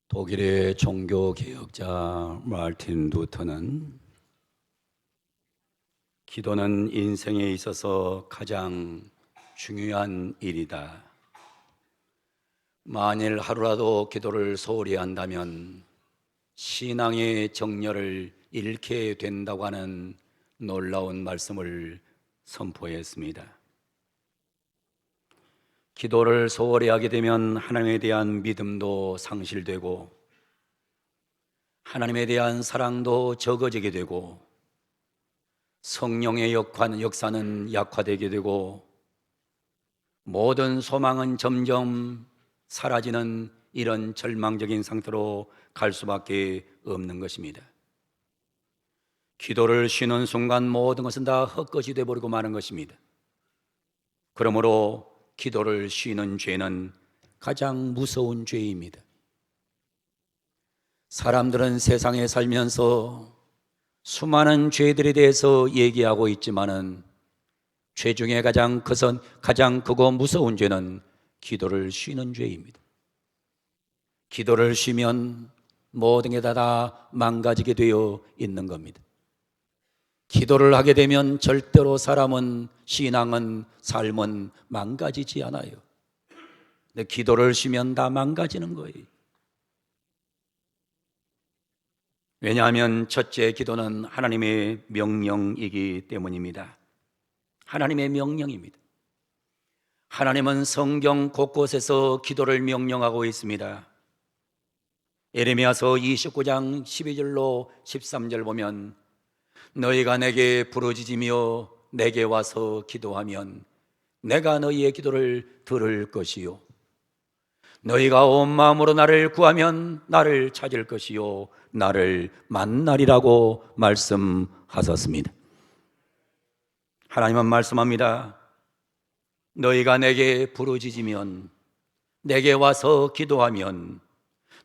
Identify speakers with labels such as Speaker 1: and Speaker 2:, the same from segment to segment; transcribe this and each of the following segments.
Speaker 1: 독일의 종교개혁자 마르틴 루터는 기도는 인생에 있어서 가장 중요한 일이다. 만일 하루라도 기도를 소홀히 한다면 신앙의 정열을 잃게 된다고 하는 놀라운 말씀을 선포했습니다. 기도를 소홀히 하게 되면 하나님에 대한 믿음도 상실되고 하나님에 대한 사랑도 적어지게 되고 성령의 역사는 약화되게 되고 모든 소망은 점점 사라지는 이런 절망적인 상태로 갈 수밖에 없는 것입니다. 기도를 쉬는 순간 모든 것은 다 헛것이 되어버리고 마는 것입니다. 그러므로 기도를 쉬는 죄는 가장 무서운 죄입니다. 사람들은 세상에 살면서 수많은 죄들에 대해서 얘기하고 있지만은 죄 중에 가장 크고 무서운 죄는 기도를 쉬는 죄입니다. 기도를 쉬면 모든 게 다 망가지게 되어 있는 겁니다. 기도를 하게 되면 절대로 신앙은, 삶은 망가지지 않아요. 근데 기도를 쉬면 다 망가지는 거예요. 왜냐하면 첫째, 기도는 하나님의 명령이기 때문입니다. 하나님의 명령입니다. 하나님은 성경 곳곳에서 기도를 명령하고 있습니다. 예레미야서 29장 12절로 13절 보면 너희가 내게 부르짖으며 내게 와서 기도하면 내가 너희의 기도를 들을 것이요 너희가 온 마음으로 나를 구하면 나를 찾을 것이요 나를 만나리라고 말씀하셨습니다. 하나님은 말씀합니다. 너희가 내게 부르짖으면 내게 와서 기도하면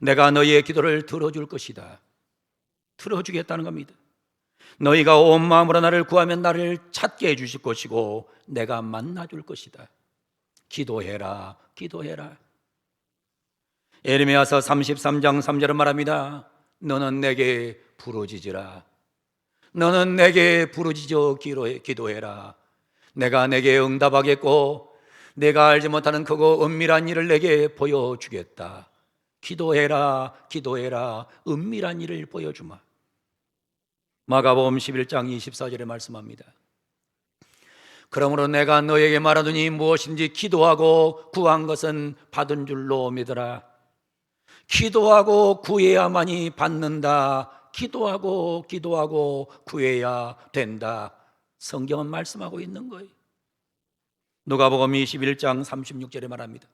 Speaker 1: 내가 너희의 기도를 들어줄 것이다. 들어주겠다는 겁니다. 너희가 온 마음으로 나를 구하면 나를 찾게 해주실 것이고 내가 만나줄 것이다. 기도해라, 기도해라. 예레미야서 33장 3절은 말합니다. 너는 내게 부르짖으라. 너는 내게 부르짖어 기도해라. 내가 내게 응답하겠고 내가 알지 못하는 크고 은밀한 일을 내게 보여주겠다. 기도해라, 기도해라. 은밀한 일을 보여주마. 마가복음 11장 24절에 말씀합니다. 그러므로 내가 너에게 말하노니 무엇인지 기도하고 구한 것은 받은 줄로 믿으라. 기도하고 구해야만이 받는다. 기도하고 구해야 된다. 성경은 말씀하고 있는 거예요. 누가복음 21장 36절에 말합니다.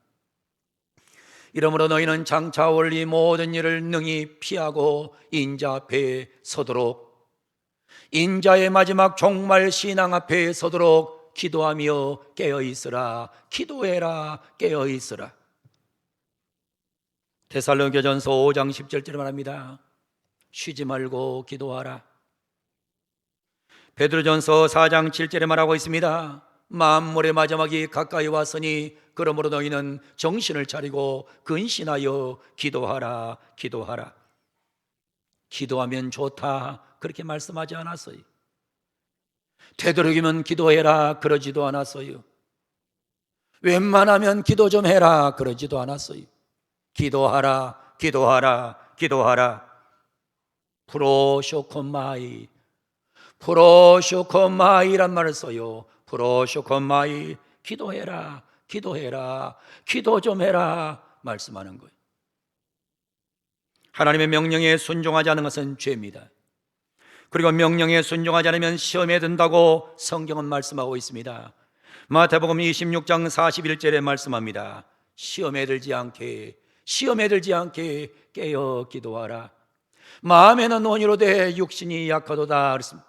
Speaker 1: 이러므로 너희는 장차 올 이 모든 일을 능히 피하고 인자 앞에 서도록 인자의 마지막 종말 신앙 앞에 서도록 기도하며 깨어있으라. 기도해라, 깨어있으라. 데살로니가전서 5장 10절에 말합니다. 쉬지 말고 기도하라. 베드로전서 4장 7절에 말하고 있습니다. 만물의 마지막이 가까이 왔으니 그러므로 너희는 정신을 차리고 근신하여 기도하라, 기도하라. 기도하면 좋다 그렇게 말씀하지 않았어요. 되도록이면 기도해라 그러지도 않았어요. 웬만하면 기도 좀 해라 그러지도 않았어요. 기도하라, 기도하라, 기도하라. 프로쇼코마이, 프로쇼코마이란 말을 써요. 프로쇼코마이, 기도해라, 기도해라, 기도 좀 해라 말씀하는 거예요. 하나님의 명령에 순종하지 않는 것은 죄입니다. 그리고 명령에 순종하지 않으면 시험에 든다고 성경은 말씀하고 있습니다. 마태복음 26장 41절에 말씀합니다. 시험에 들지 않게 깨어 기도하라. 마음에는 온유로되 육신이 약하도다 그랬습니다.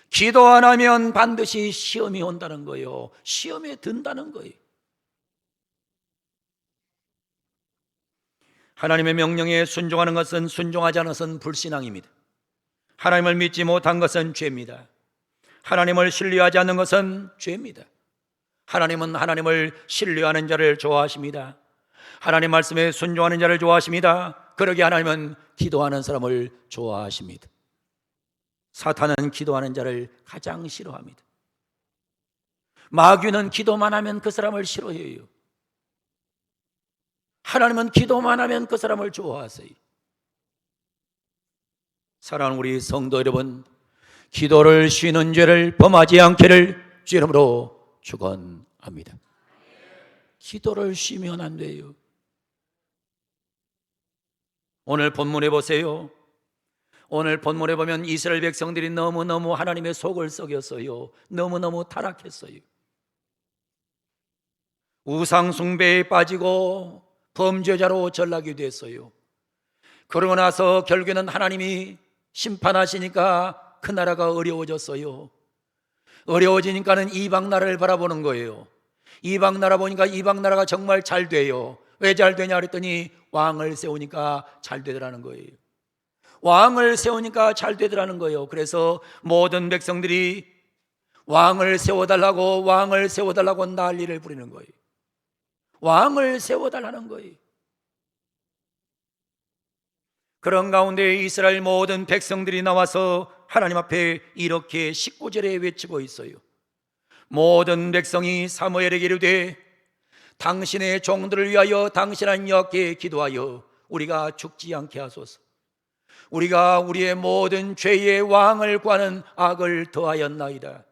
Speaker 1: 기도 안 하면 반드시 시험이 온다는 거예요. 시험에 든다는 거예요. 하나님의 명령에 순종하는 것은, 순종하지 않은 것은 불신앙입니다. 하나님을 믿지 못한 것은 죄입니다. 하나님을 신뢰하지 않는 것은 죄입니다. 하나님은 하나님을 신뢰하는 자를 좋아하십니다. 하나님 말씀에 순종하는 자를 좋아하십니다. 그러기에 하나님은 기도하는 사람을 좋아하십니다. 사탄은 기도하는 자를 가장 싫어합니다. 마귀는 기도만 하면 그 사람을 싫어해요. 하나님은 기도만 하면 그 사람을 좋아하세요. 사랑하는 우리 성도 여러분, 기도를 쉬는 죄를 범하지 않기를 주 이름으로 축원합니다. 기도를 쉬면 안 돼요. 오늘 본문에 보세요. 오늘 본문에 보면 이스라엘 백성들이 너무너무 하나님의 속을 썩였어요. 너무너무 타락했어요. 우상 숭배에 빠지고 범죄자로 전락이 됐어요. 그러고 나서 결국에는 하나님이 심판하시니까 그 나라가 어려워졌어요. 어려워지니까는 이방 나라를 바라보는 거예요. 이방 나라 보니까 이방 나라가 정말 잘 돼요. 왜 잘 되냐 그랬더니 왕을 세우니까 잘 되더라는 거예요. 왕을 세우니까 잘 되더라는 거예요. 그래서 모든 백성들이 왕을 세워달라고 난리를 부리는 거예요. 왕을 세워달라는 거예요. 그런 가운데 이스라엘 모든 백성들이 나와서 하나님 앞에 이렇게 19절에 외치고 있어요. 모든 백성이 사무엘에게 이르되 당신의 종들을 위하여 당신한 여호와께 기도하여 우리가 죽지 않게 하소서. 우리가 우리의 모든 죄의 왕을 구하는 악을 더하였나이다.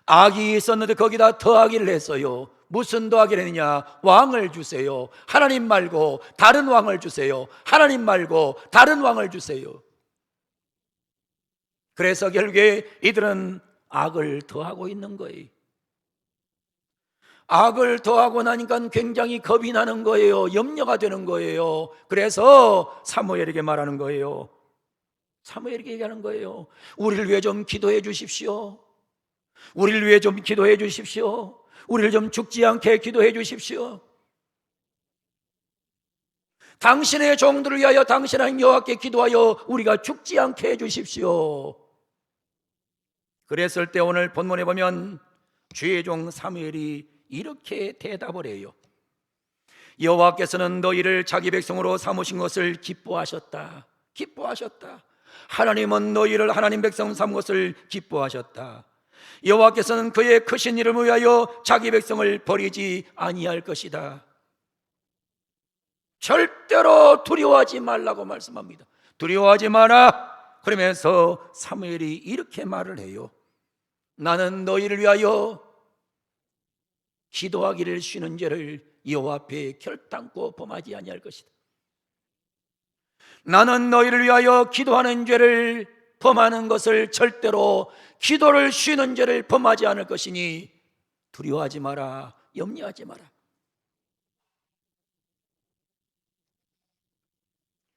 Speaker 1: 악이 있었는데 거기다 더하기를 했어요. 무슨 더하기를 했느냐? 왕을 주세요. 하나님 말고 다른 왕을 주세요. 하나님 말고 다른 왕을 주세요. 그래서 결국에 이들은 악을 더하고 있는 거예요. 악을 더하고 나니까 굉장히 겁이 나는 거예요. 염려가 되는 거예요. 그래서 사무엘에게 말하는 거예요. 사무엘에게 얘기하는 거예요. 우리를 위해 좀 기도해 주십시오. 우리를 위해 좀 기도해 주십시오. 우리를 좀 죽지 않게 기도해 주십시오. 당신의 종들을 위하여 당신의 여호와께 기도하여 우리가 죽지 않게 해 주십시오. 그랬을 때 오늘 본문에 보면 주의 종 사무엘이 이렇게 대답을 해요. 여호와께서는 너희를 자기 백성으로 삼으신 것을 기뻐하셨다. 기뻐하셨다. 하나님은 너희를 하나님 백성 삼은 것을 기뻐하셨다. 여호와께서는 그의 크신 이름을 위하여 자기 백성을 버리지 아니할 것이다. 절대로 두려워하지 말라고 말씀합니다. 두려워하지 마라. 그러면서 사무엘이 이렇게 말을 해요. 나는 너희를 위하여 기도하기를 쉬는 죄를 여호와 앞에 결단코 범하지 아니할 것이다. 나는 너희를 위하여 기도하는 죄를 범하는 것을 절대로 기도를 쉬는 죄를 범하지 않을 것이니 두려워하지 마라. 염려하지 마라.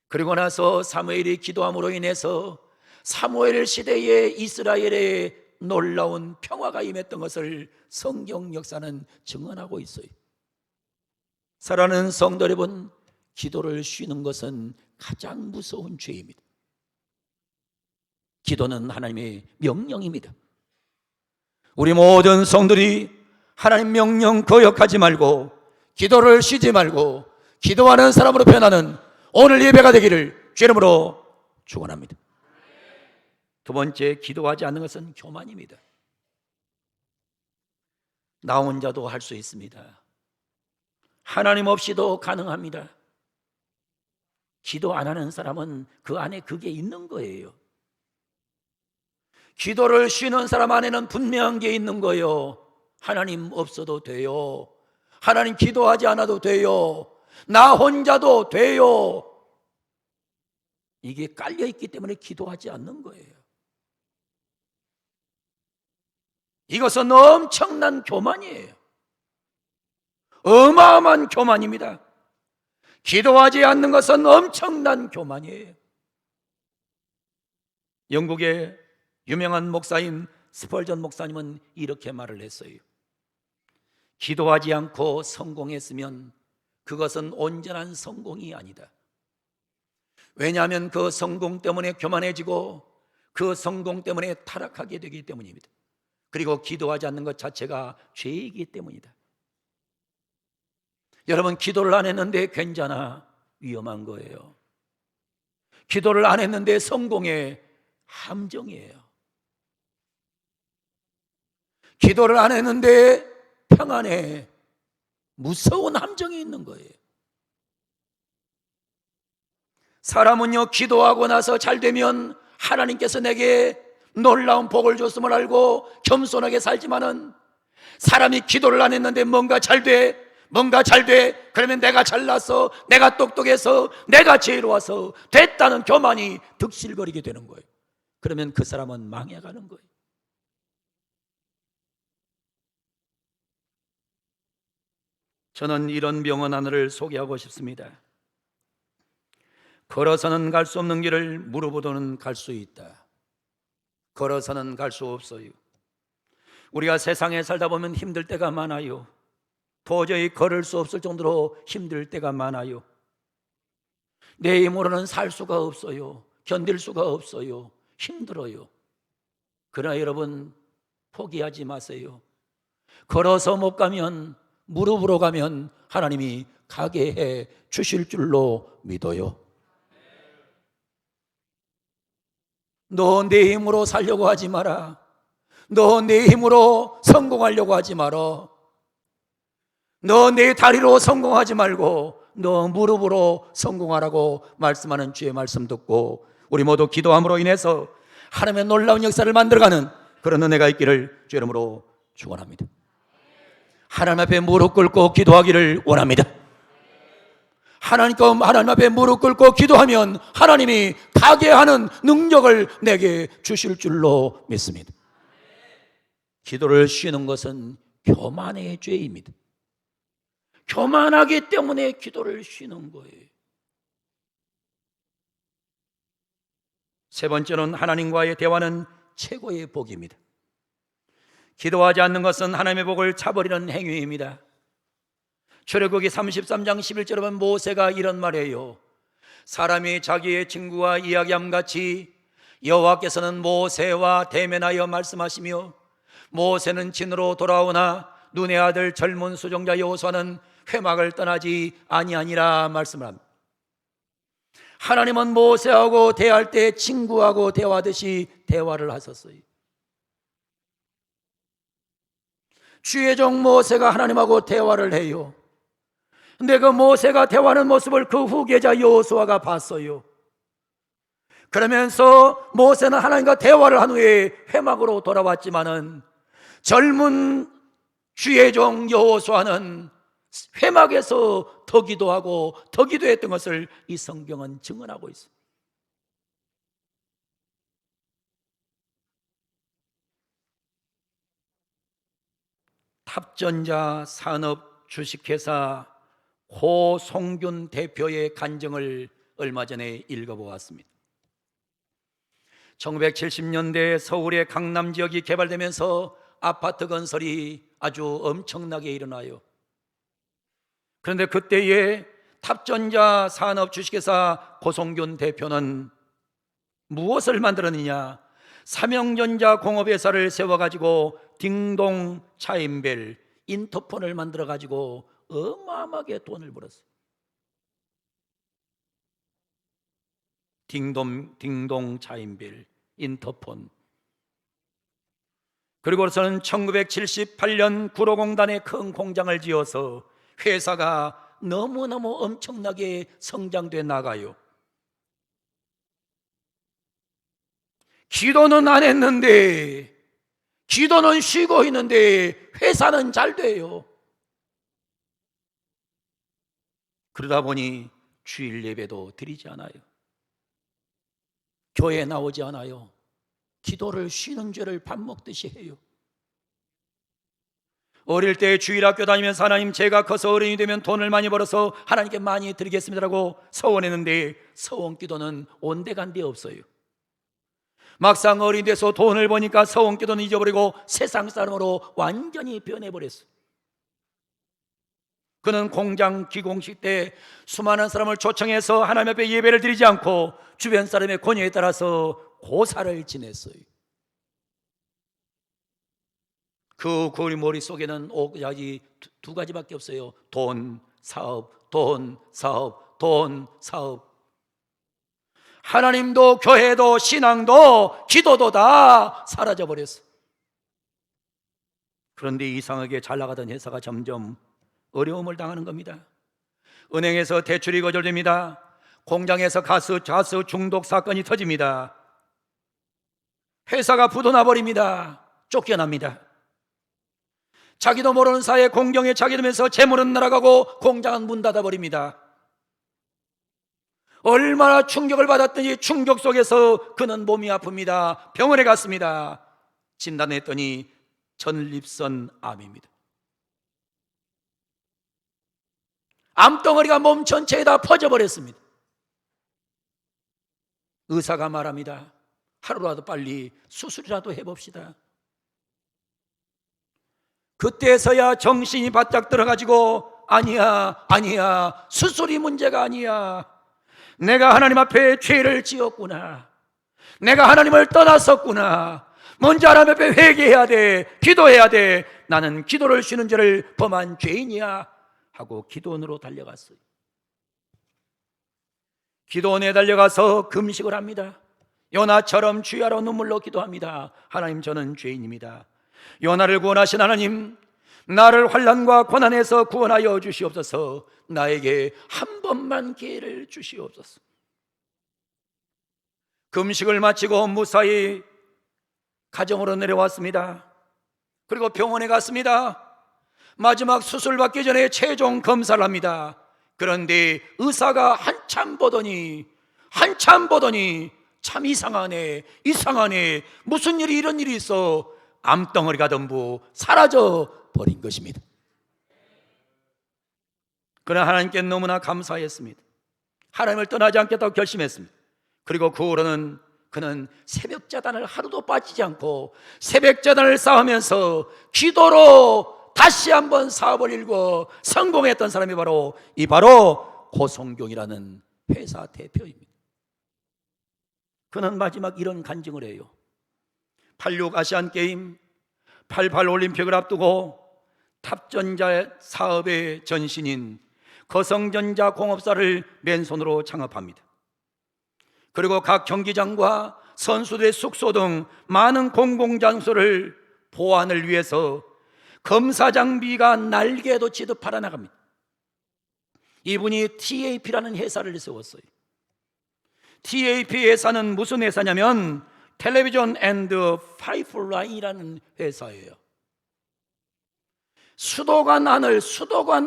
Speaker 1: 그리고 나서 사무엘이 기도함으로 인해서 사무엘 시대에 이스라엘에 놀라운 평화가 임했던 것을 성경 역사는 증언하고 있어요. 사랑하는 성도 여러분, 기도를 쉬는 것은 가장 무서운 죄입니다. 기도는 하나님의 명령입니다. 우리 모든 성들이 하나님 명령 거역하지 말고 기도를 쉬지 말고 기도하는 사람으로 변하는 오늘 예배가 되기를 주 이름으로 축원합니다. 두 번째, 기도하지 않는 것은 교만입니다. 나 혼자도 할 수 있습니다. 하나님 없이도 가능합니다. 기도 안 하는 사람은 그 안에 그게 있는 거예요. 기도를 쉬는 사람 안에는 분명한 게 있는 거예요. 하나님 없어도 돼요. 하나님 기도하지 않아도 돼요. 나 혼자도 돼요. 이게 깔려있기 때문에 기도하지 않는 거예요. 이것은 엄청난 교만이에요. 어마어마한 교만입니다. 기도하지 않는 것은 엄청난 교만이에요. 영국의 유명한 목사인 스펄전 목사님은 이렇게 말을 했어요. 기도하지 않고 성공했으면 그것은 온전한 성공이 아니다. 왜냐하면 그 성공 때문에 교만해지고 그 성공 때문에 타락하게 되기 때문입니다. 그리고 기도하지 않는 것 자체가 죄이기 때문이다. 여러분, 기도를 안 했는데 괜찮아, 위험한 거예요. 기도를 안 했는데 성공의 함정이에요. 기도를 안 했는데 평안에 무서운 함정이 있는 거예요. 사람은요, 기도하고 나서 잘 되면 하나님께서 내게 놀라운 복을 줬음을 알고 겸손하게 살지만은, 사람이 기도를 안 했는데 뭔가 잘 돼, 그러면 내가 잘났어, 내가 똑똑해서, 내가 지혜로워서 됐다는 교만이 득실거리게 되는 거예요. 그러면 그 사람은 망해가는 거예요. 저는 이런 병원 하나를 소개하고 싶습니다. 걸어서는 갈 수 없는 길을 무릎으로는 갈 수 있다. 걸어서는 갈 수 없어요. 우리가 세상에 살다 보면 힘들 때가 많아요. 도저히 걸을 수 없을 정도로 힘들 때가 많아요. 내 힘으로는 살 수가 없어요. 견딜 수가 없어요. 힘들어요. 그러나 여러분, 포기하지 마세요. 걸어서 못 가면, 무릎으로 가면 하나님이 가게 해 주실 줄로 믿어요. 너 내 힘으로 살려고 하지 마라. 너 내 힘으로 성공하려고 하지 마라. 너 내 다리로 성공하지 말고 너 무릎으로 성공하라고 말씀하는 주의 말씀 듣고, 우리 모두 기도함으로 인해서 하나님의 놀라운 역사를 만들어가는 그런 은혜가 있기를 주 이름으로 축원합니다. 하나님 앞에 무릎 꿇고 기도하기를 원합니다. 하나님 앞에 무릎 꿇고 기도하면 하나님이 가게 하는 능력을 내게 주실 줄로 믿습니다. 기도를 쉬는 것은 교만의 죄입니다. 교만하기 때문에 기도를 쉬는 거예요. 세 번째는 하나님과의 대화는 최고의 복입니다. 기도하지 않는 것은 하나님의 복을 차버리는 행위입니다. 출애굽기 33장 11절에 보면 모세가 이런 말이에요. 사람이 자기의 친구와 이야기함 같이 여호와께서는 모세와 대면하여 말씀하시며, 모세는 진으로 돌아오나 눈의 아들 젊은 수종자 여호수아는 회막을 떠나지 아니하니라 말씀을 합니다. 하나님은 모세하고 대화할 때 친구하고 대화하듯이 대화를 하셨어요. 주의 종 모세가 하나님하고 대화를 해요. 근데 그 모세가 대화하는 모습을 그 후계자 여호수아가 봤어요. 그러면서 모세는 하나님과 대화를 한 후에 회막으로 돌아왔지만은, 젊은 주의 종 여호수아는 회막에서 더 기도하고 더 기도했던 것을 이 성경은 증언하고 있습니다. 탑전자 산업 주식회사 고송균 대표의 간증을 얼마 전에 읽어보았습니다. 1970년대 서울의 강남 지역이 개발되면서 아파트 건설이 아주 엄청나게 일어나요. 그런데 그때에 탑전자 산업 주식회사 고송균 대표는 무엇을 만들었느냐? 삼형전자 공업회사를 세워가지고 딩동 차인벨 인터폰을 만들어가지고 어마어마하게 돈을 벌었어요. 딩동 차인벨 인터폰. 그리고서는 1978년 구로공단에 큰 공장을 지어서 회사가 너무너무 엄청나게 성장돼 나가요. 기도는 안 했는데, 기도는 쉬고 있는데 회사는 잘 돼요. 그러다 보니 주일 예배도 드리지 않아요. 교회 나오지 않아요. 기도를 쉬는 죄를 밥 먹듯이 해요. 어릴 때 주일학교 다니면서 하나님, 제가 커서 어른이 되면 돈을 많이 벌어서 하나님께 많이 드리겠습니다라고 서원했는데, 서원 기도는 온데간데 없어요. 막상 어른이 돼서 돈을 버니까 서원 기도는 잊어버리고 세상 사람으로 완전히 변해버렸어요. 그는 공장 기공식 때 수많은 사람을 초청해서 하나님 앞에 예배를 드리지 않고 주변 사람의 권유에 따라서 고사를 지냈어요. 그 머릿속에는 두 가지밖에 없어요. 돈, 사업, 돈, 사업, 돈, 사업. 하나님도 교회도 신앙도 기도도 다 사라져버렸어. 그런데 이상하게 잘 나가던 회사가 점점 어려움을 당하는 겁니다. 은행에서 대출이 거절됩니다. 공장에서 가스 중독 사건이 터집니다. 회사가 부도나 버립니다. 쫓겨납니다. 자기도 모르는 사이에 공경에 차게 되면서 재물은 날아가고 공장은 문 닫아 버립니다. 얼마나 충격을 받았더니 충격 속에서 그는 몸이 아픕니다. 병원에 갔습니다. 진단했더니 전립선 암입니다. 암덩어리가 몸 전체에 다 퍼져버렸습니다. 의사가 말합니다. 하루라도 빨리 수술이라도 해봅시다. 그때서야 정신이 바짝 들어가지고 아니야 수술이 문제가 아니야. 내가 하나님 앞에 죄를 지었구나. 내가 하나님을 떠났었구나. 먼저 하나님 앞에 회개해야 돼. 기도해야 돼. 나는 기도를 쉬는 죄를 범한 죄인이야 하고 기도원으로 달려갔어요. 기도원에 달려가서 금식을 합니다. 요나처럼 주야로 눈물로 기도합니다. 하나님, 저는 죄인입니다. 요나를 구원하신 하나님, 나를 환난과 고난에서 구원하여 주시옵소서. 나에게 한 번만 기회를 주시옵소서. 금식을 마치고 무사히 가정으로 내려왔습니다. 그리고 병원에 갔습니다. 마지막 수술 받기 전에 최종 검사를 합니다. 그런데 의사가 한참 보더니 참 이상하네. 무슨 일이 이런 일이 있어. 암덩어리가 전부 사라져 버린 것입니다. 그러나 하나님께 너무나 감사했습니다. 하나님을 떠나지 않겠다고 결심했습니다. 그리고 그 후로는 그는 새벽자단을 하루도 빠지지 않고 새벽자단을 쌓으면서 기도로 다시 한번 사업을 일궈 성공했던 사람이 바로 고성경이라는 회사 대표입니다. 그는 마지막 이런 간증을 해요. 86 아시안게임, 88 올림픽을 앞두고 탑전자 사업의 전신인 거성전자 공업사를 맨손으로 창업합니다. 그리고 각 경기장과 선수들의 숙소 등 많은 공공장소를 보안을 위해서 검사 장비가 날개도 치듯 팔아나갑니다. 이분이 TAP라는 회사를 세웠어요. TAP 회사는 무슨 회사냐면 텔레비전 앤드 파이프라인이라는 회사예요. 수도관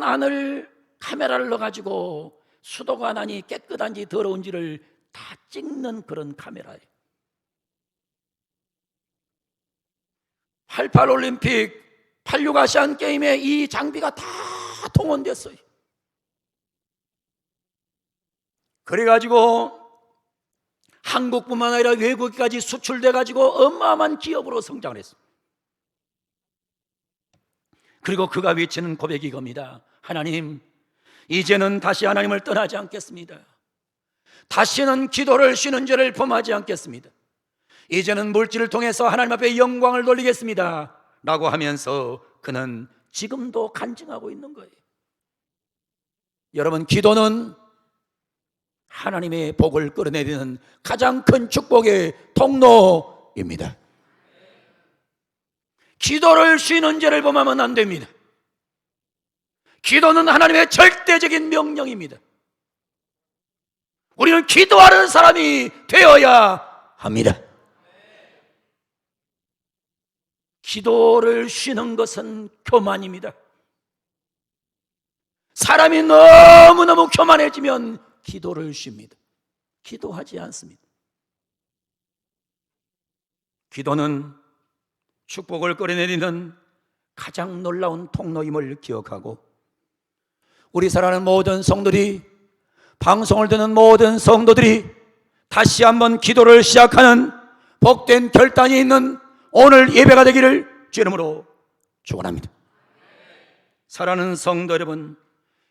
Speaker 1: 안을 카메라를 넣어가지고 수도관 안이 깨끗한지 더러운지를 다 찍는 그런 카메라예요. 88 올림픽, 86 아시안 게임에 이 장비가 다 동원됐어요. 그래가지고 한국뿐만 아니라 외국까지 수출돼가지고 어마어마한 기업으로 성장을 했습니다. 그리고 그가 외치는 고백이 이겁니다. 하나님, 이제는 다시 하나님을 떠나지 않겠습니다. 다시는 기도를 쉬는 죄를 범하지 않겠습니다. 이제는 물질을 통해서 하나님 앞에 영광을 돌리겠습니다 라고 하면서 그는 지금도 간증하고 있는 거예요. 여러분, 기도는 하나님의 복을 끌어내리는 가장 큰 축복의 통로입니다. 기도를 쉬는 죄를 범하면 안 됩니다. 기도는 하나님의 절대적인 명령입니다. 우리는 기도하는 사람이 되어야 합니다. 기도를 쉬는 것은 교만입니다. 사람이 너무너무 교만해지면 기도를 쉽니다. 기도하지 않습니다. 기도는 축복을 끌어내리는 가장 놀라운 통로임을 기억하고 우리 사랑하는 모든 성도들이, 방송을 듣는 모든 성도들이 다시 한번 기도를 시작하는 복된 결단이 있는 오늘 예배가 되기를 주 이름으로 축원합니다. 사랑하는 성도 여러분,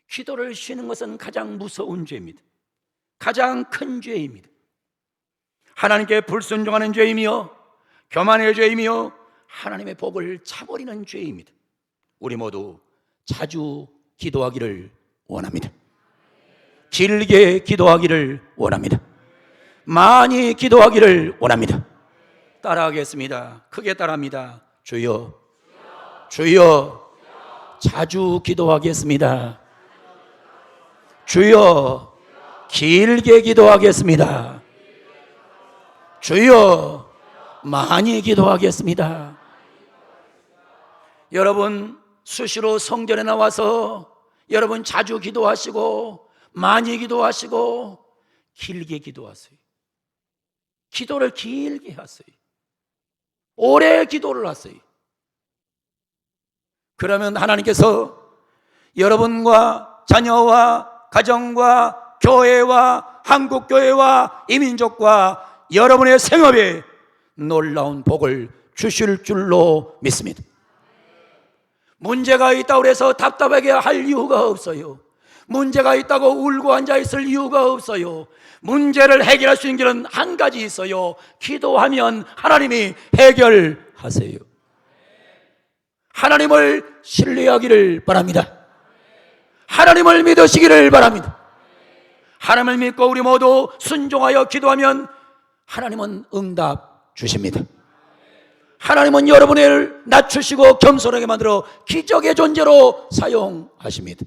Speaker 1: 기도를 쉬는 것은 가장 무서운 죄입니다. 가장 큰 죄입니다. 하나님께 불순종하는 죄이며 교만의 죄이며 하나님의 복을 차버리는 죄입니다. 우리 모두 자주 기도하기를 원합니다. 길게 기도하기를 원합니다. 많이 기도하기를 원합니다. 따라하겠습니다. 크게 따라합니다. 주여, 주여, 자주 기도하겠습니다. 주여, 길게 기도하겠습니다. 주여, 많이 기도하겠습니다. 여러분, 수시로 성전에 나와서 여러분 자주 기도하시고 많이 기도하시고 길게 기도하세요. 기도를 길게 하세요. 오래 기도를 하세요. 그러면 하나님께서 여러분과 자녀와 가정과 교회와 한국교회와 이민족과 여러분의 생업에 놀라운 복을 주실 줄로 믿습니다. 문제가 있다고 해서 답답하게 할 이유가 없어요. 문제가 있다고 울고 앉아있을 이유가 없어요. 문제를 해결할 수 있는 길은 한 가지 있어요. 기도하면 하나님이 해결하세요. 하나님을 신뢰하기를 바랍니다. 하나님을 믿으시기를 바랍니다. 하나님을 믿고 우리 모두 순종하여 기도하면 하나님은 응답 주십니다. 하나님은 여러분을 낮추시고 겸손하게 만들어 기적의 존재로 사용하십니다.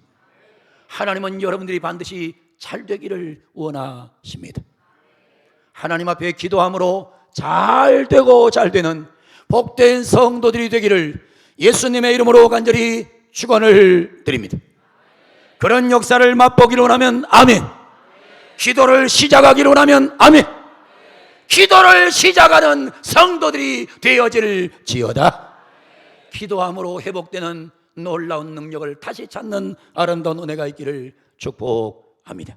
Speaker 1: 하나님은 여러분들이 반드시 잘 되기를 원하십니다. 하나님 앞에 기도함으로 잘 되고 잘 되는 복된 성도들이 되기를 예수님의 이름으로 간절히 축원을 드립니다. 그런 역사를 맛보기를 원하면 아멘. 기도를 시작하기를 원하면 아멘. 기도를 시작하는 성도들이 되어질지어다. 기도함으로 회복되는 놀라운 능력을 다시 찾는 아름다운 은혜가 있기를 축복합니다.